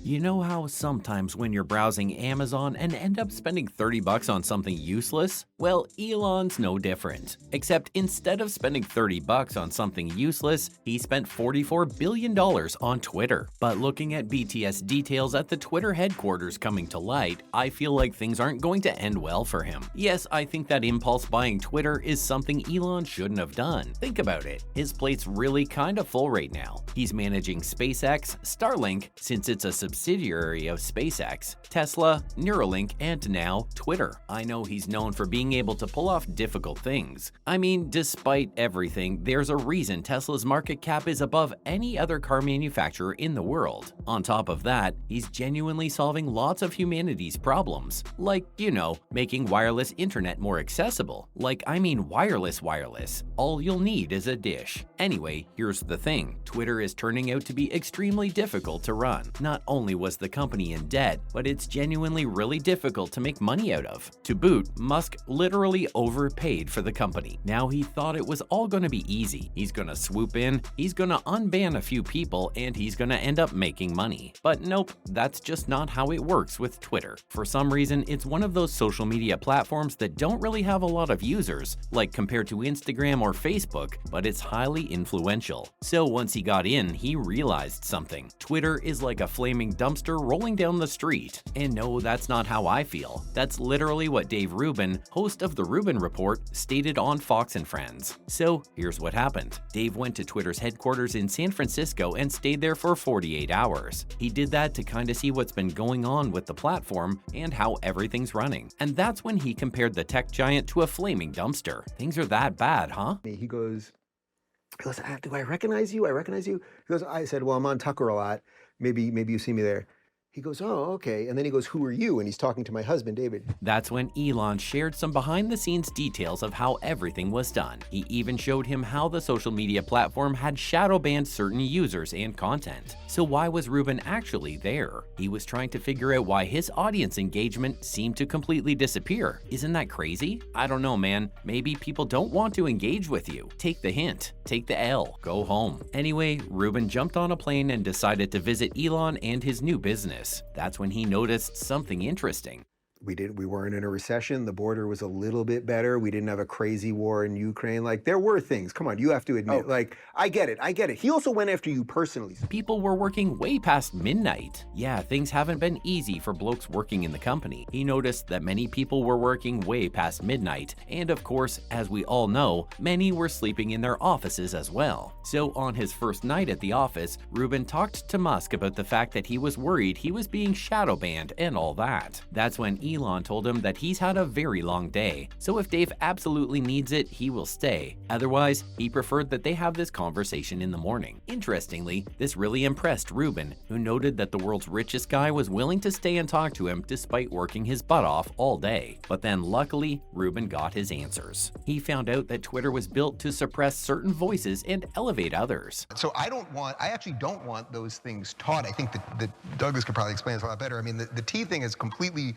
You know how sometimes when you're browsing Amazon and end up spending $30 on something useless? Well, Elon's no different. Except instead of spending $30 on something useless, he spent $44 billion on Twitter. But looking at BTS details at the Twitter headquarters coming to light, I feel like things aren't going to end well for him. Yes, I think that impulse buying Twitter is something Elon shouldn't have done. Think about it. His plate's really kinda full right now. He's managing SpaceX, Starlink, since it's a subsidiary of SpaceX, Tesla, Neuralink, and now Twitter. I know he's known for being able to pull off difficult things. I mean, despite everything, there's a reason Tesla's market cap is above any other car manufacturer in the world. On top of that, he's genuinely solving lots of humanity's problems, like, making wireless internet more accessible. Wireless. All you'll need is a dish. Anyway, here's the thing. Twitter is turning out to be extremely difficult to run. Not only was the company in debt, but it's genuinely really difficult to make money out of. To boot, Musk literally overpaid for the company. Now he thought it was all gonna be easy. He's gonna swoop in, he's gonna unban a few people, and he's gonna end up making money. But nope, that's just not how it works with Twitter. For some reason, it's one of those social media platforms that don't really have a lot of users, like compared to Instagram or Facebook, but it's highly influential. So once he got in, he realized something. Twitter is like a flaming dumpster rolling down the street. And no, that's not how I feel. That's literally what Dave Rubin, host of The Rubin Report, stated on Fox and Friends. So here's what happened. Dave went to Twitter's headquarters in San Francisco and stayed there for 48 hours. He did that to kinda see what's been going on with the platform and how everything's running. And that's when he compared the tech giant to a flaming dumpster. Things are that bad, huh? He goes, do I recognize you? I recognize you. He goes, I said, well, I'm on Tucker a lot. Maybe you see me there. He goes, oh, okay. And then he goes, who are you? And he's talking to my husband, David. That's when Elon shared some behind-the-scenes details of how everything was done. He even showed him how the social media platform had shadow banned certain users and content. So why was Rubin actually there? He was trying to figure out why his audience engagement seemed to completely disappear. Isn't that crazy? I don't know, man. Maybe people don't want to engage with you. Take the hint. Take the L. Go home. Anyway, Rubin jumped on a plane and decided to visit Elon and his new business. That's when he noticed something interesting. We weren't in a recession. The border was a little bit better. We didn't have a crazy war in Ukraine. There were things. Come on, you have to admit. I get it. He also went after you personally. People were working way past midnight. Yeah, things haven't been easy for blokes working in the company. He noticed that many people were working way past midnight. And of course, as we all know, many were sleeping in their offices as well. So on his first night at the office, Rubin talked to Musk about the fact that he was worried he was being shadow banned and all that. That's when Elon told him that he's had a very long day, so if Dave absolutely needs it, he will stay. Otherwise, he preferred that they have this conversation in the morning. Interestingly, this really impressed Rubin, who noted that the world's richest guy was willing to stay and talk to him despite working his butt off all day. But then luckily, Rubin got his answers. He found out that Twitter was built to suppress certain voices and elevate others. So I actually don't want those things taught. I think that Douglas could probably explain this a lot better. I mean, the T thing is completely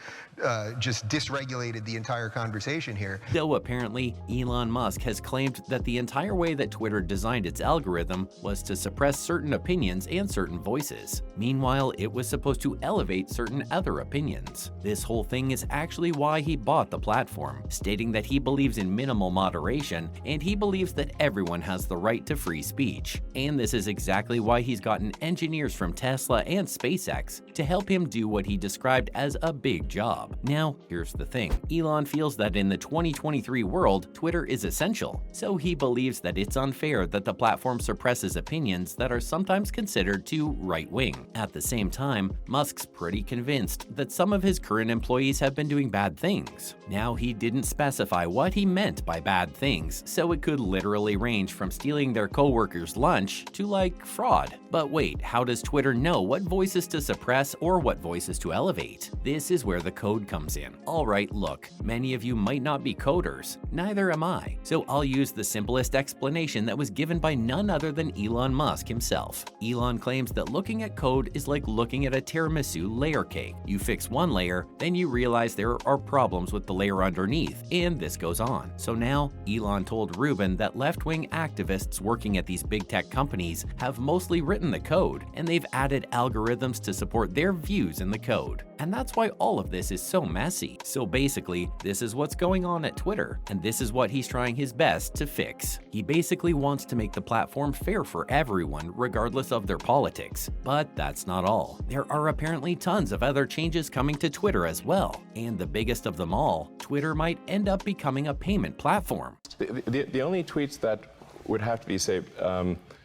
just dysregulated the entire conversation here. Though apparently, Elon Musk has claimed that the entire way that Twitter designed its algorithm was to suppress certain opinions and certain voices. Meanwhile, it was supposed to elevate certain other opinions. This whole thing is actually why he bought the platform, stating that he believes in minimal moderation and he believes that everyone has the right to free speech. And this is exactly why he's gotten engineers from Tesla and SpaceX to help him do what he described as a big job. Now, here's the thing. Elon feels that in the 2023 world, Twitter is essential, so he believes that it's unfair that the platform suppresses opinions that are sometimes considered too right-wing. At the same time, Musk's pretty convinced that some of his current employees have been doing bad things. Now, he didn't specify what he meant by bad things, so it could literally range from stealing their coworkers' lunch to fraud. But wait, how does Twitter know what voices to suppress or what voices to elevate? This is where the code code comes in. Alright, look, many of you might not be coders, neither am I, so I'll use the simplest explanation that was given by none other than Elon Musk himself. Elon claims that looking at code is like looking at a tiramisu layer cake. You fix one layer, then you realize there are problems with the layer underneath, and this goes on. So now, Elon told Rubin that left-wing activists working at these big tech companies have mostly written the code, and they've added algorithms to support their views in the code. And that's why all of this is so messy. So basically, this is what's going on at Twitter, and this is what he's trying his best to fix. He basically wants to make the platform fair for everyone, regardless of their politics. But that's not all. There are apparently tons of other changes coming to Twitter as well. And the biggest of them all, Twitter might end up becoming a payment platform. The only tweets that would have to be, say,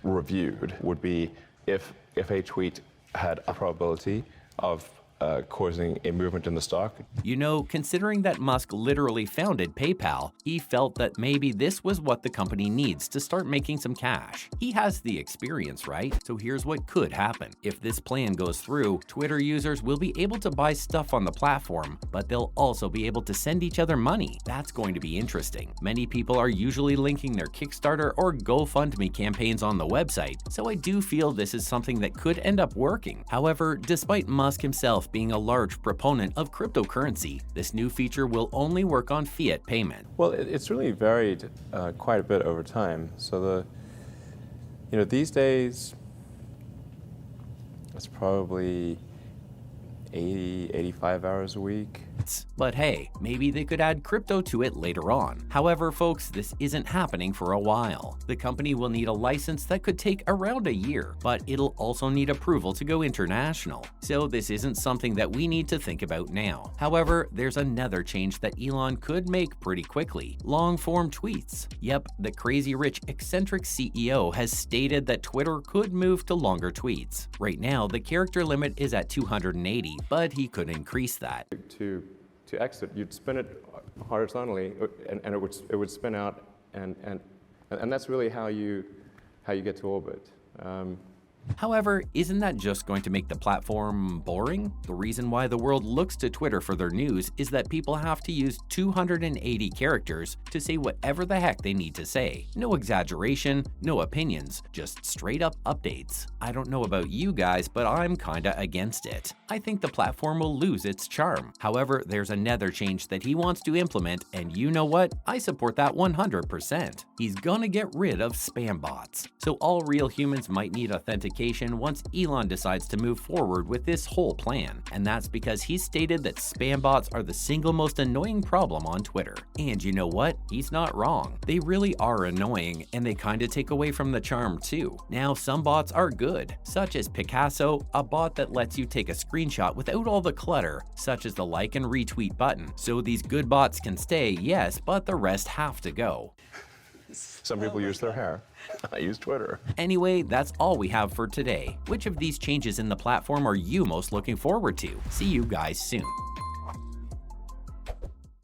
reviewed would be if a tweet had a probability of causing a movement in the stock. You know, considering that Musk literally founded PayPal, he felt that maybe this was what the company needs to start making some cash. He has the experience, right? So here's what could happen. If this plan goes through, Twitter users will be able to buy stuff on the platform, but they'll also be able to send each other money. That's going to be interesting. Many people are usually linking their Kickstarter or GoFundMe campaigns on the website, so I do feel this is something that could end up working. However, despite Musk himself being a large proponent of cryptocurrency, this new feature will only work on fiat payment. Well, it's really varied quite a bit over time. So these days, it's probably 80, 85 hours a week. But hey, maybe they could add crypto to it later on. However, folks, this isn't happening for a while. The company will need a license that could take around a year, but it'll also need approval to go international. So this isn't something that we need to think about now. However, there's another change that Elon could make pretty quickly: long-form tweets. Yep, the crazy rich eccentric CEO has stated that Twitter could move to longer tweets. Right now, the character limit is at 280, but he could increase that. To exit, you'd spin it horizontally, and it would spin out, and that's really how you get to orbit. However, isn't that just going to make the platform boring? The reason why the world looks to Twitter for their news is that people have to use 280 characters to say whatever the heck they need to say. No exaggeration, no opinions, just straight up updates. I don't know about you guys, but I'm kinda against it. I think the platform will lose its charm. However, there's another change that he wants to implement, and you know what? I support that 100%. He's gonna get rid of spam bots. So all real humans might need authentication once Elon decides to move forward with this whole plan, and that's because he stated that spam bots are the single most annoying problem on Twitter. And you know what? He's not wrong. They really are annoying, and they kinda take away from the charm too. Now, some bots are good, such as Picasso, a bot that lets you take a screenshot without all the clutter, such as the like and retweet button. So these good bots can stay, yes, but the rest have to go. Some people use their hair. I use Twitter. Anyway, that's all we have for today. Which of these changes in the platform are you most looking forward to? See you guys soon.